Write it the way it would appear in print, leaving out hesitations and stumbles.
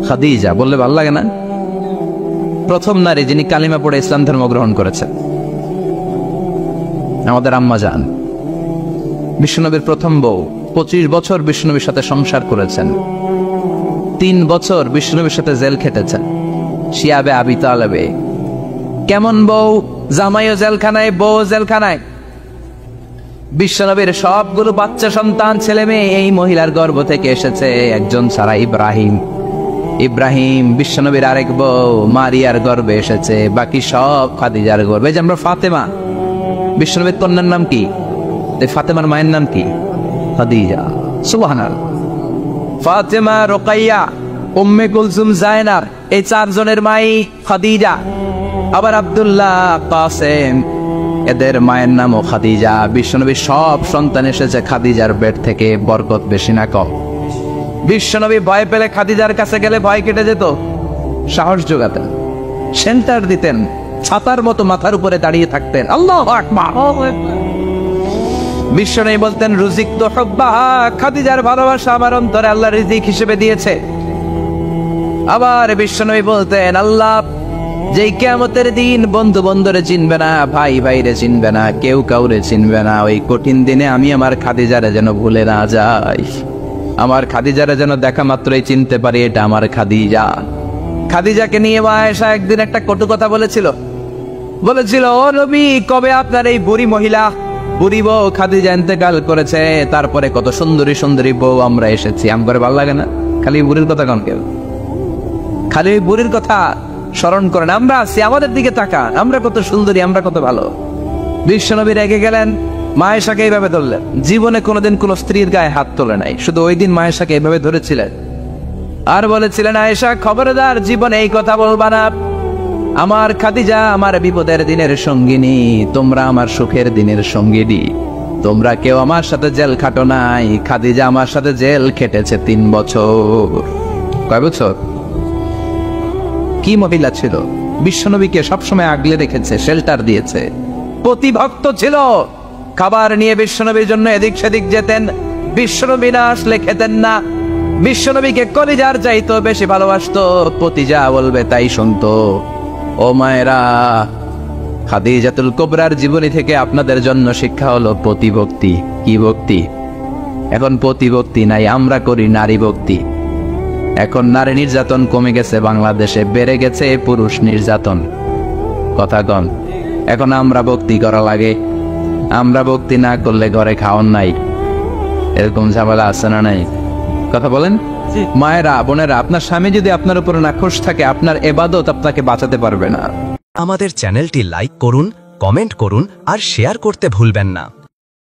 খাদিজা বললে ভালো লাগে না? প্রথম নারী যিনি কালিমা পড়ে ইসলাম ধর্ম গ্রহণ করেছেন, আমাদের আম্মা জান, বিশ্বনবীর প্রথম বউ। 25 বছর বিশ্বনবীর সাথে সংসার করেছেন, 3 বছর বিশ্বনবীর সাথে জেল খেটেছেন, শিয়াবে আবি তালেবে। কেমন বউ? জামাইও জেলখানায়, বউ জেলখানায়। বিশ্বনবীর সবগুলো বাচ্চা সন্তান, ছেলে মেয়ে এই মহিলার গর্ভ থেকে এসেছে, একজন ছাড়া, ইব্রাহিম। ইব্রাহিম বিশ্বনবীর আরেক বউ মারিয়ার গর্ভে এসেছে, বাকি সব খাদিজার গর্ভে। যে আমরা ফাতেমা, বিশ্বনবীর কন্যার নাম কি? ফাতেমার মায়ের নাম কি? খাদিজা। সুবহানাল্লাহ। ফাতেমা, রোকাইয়া, উম্মে কুলসুম, জায়নাব, এই 4 জনের মাই খাদিজা। আবার আব্দুল্লাহ, কাসেম, এদের মায়ের নামও খাদিজা। বিশ্বনবীর সব সন্তান এসেছে খাদিজার পেট থেকে। বরকত বেশি না কম? বিশ্বনবী ভয় পেলে খাদিজার কাছে গেলে ভয় কেটে যেত, সাহস যোগাতেন, সেন্টার দিতেন, ছাতার মতো মাথার উপরে দাঁড়িয়ে থাকতেন। আল্লাহু আকবার। বিশ্বনবী বলতেন, রুজিক তো হুব্বাহা, খাদিজার ভালোবাসা আমার অন্তরে আল্লাহ রিজিক হিসেবে দিয়েছে। আবার বিশ্বনবী বলতেন, আল্লাহ যেই কিয়ামতের দিন বন্ধু বন্ধুরে চিনবে না, ভাই ভাইরে চিনবে না, কেউ কাউরে চিনবে না, ওই কঠিন দিনে আমি আমার খাদিজারে যেন ভুলে না যাই, আমার খাদিজারে যেন দেখা মাত্রই চিনতে পারি এটা আমার খাদিজা। খাদিজাকে নিয়ে মা আয়েশা একদিন একটা কটু কথা বলেছিল। ও নবী, কবে আপনার এই বুড়ি মহিলা, বুড়ি বউ খাদিজা ইন্তেকাল করেছে, তারপরে কত সুন্দরী সুন্দরী বউ আমরা এসেছি। আমার ভালো লাগে না? খালি বুড়ির কথা কন কেউ? খালি বুড়ির কথা স্মরণ করেন। আমরা আছি, আমাদের দিকে তাকান, আমরা কত সুন্দরী, আমরা কত ভালো। বিশ্বনবী রেগে গেলেন, মা আয়েশাকে এইভাবে ধরলেন। জীবনে কোনোদিন কোন স্ত্রীর গায়ে হাত তোলে নাই, শুধু ওই দিন মা আয়েশাকে এইভাবে ধরেছিলেন আর বলেছিলেন, আয়েশা খবরদার, জীবনে এই কথা বলবা না। আমার খাদিজা আমার বিপদের দিনের সঙ্গিনী, তোমরা আমার সুখের দিনের সঙ্গিনী। তোমরা কেউ আমার সাথে জেল খাটো নাই, খাদিজা আমার সাথে জেল খেটেছে 3 বছর। কয় বছর? কি মহিলা ছিল! বিশ্বনবীকে সবসময় আগলে রেখেছে, শেল্টার দিয়েছে, প্রতিভক্ত ছিল। খাবার নিয়ে বিশ্বনবীর জন্য এদিক সেদিক যেতেন, বিশ্বনবী না আসলে খেতেন না। বিশ্বনবীকে কলিজার চাইতো বেশি ভালোবাসতো, পতি যা বলবে তাই শুনতো। ও মায়েরা, খাদিজাতুল কুবরার জীবনী থেকে আপনাদের জন্য শিক্ষা হলো প্রতিভক্তি। কি ভক্তি? এখন প্রতিভক্তি নাই, আমরা করি নারী ভক্তি। এখন নারী নির্যাতন কমে গেছে বাংলাদেশে, বেড়ে গেছে পুরুষ নির্যাতন। কথা কন। এখন আমরা ভক্তি করা লাগে, আমরা ভক্তি না করলে ঘরে খাওয়ান নাই, এরকম ঝামেলা আছে না নাই? কথা বলেন। মায়েরা, বোনেরা, আপনার স্বামী যদি আপনার উপর নাখোশ থাকে, আপনার ইবাদত আপনাকে বাঁচাতে পারবে না। আমাদের চ্যানেলটি লাইক করুন, কমেন্ট করুন আর শেয়ার করতে ভুলবেন না।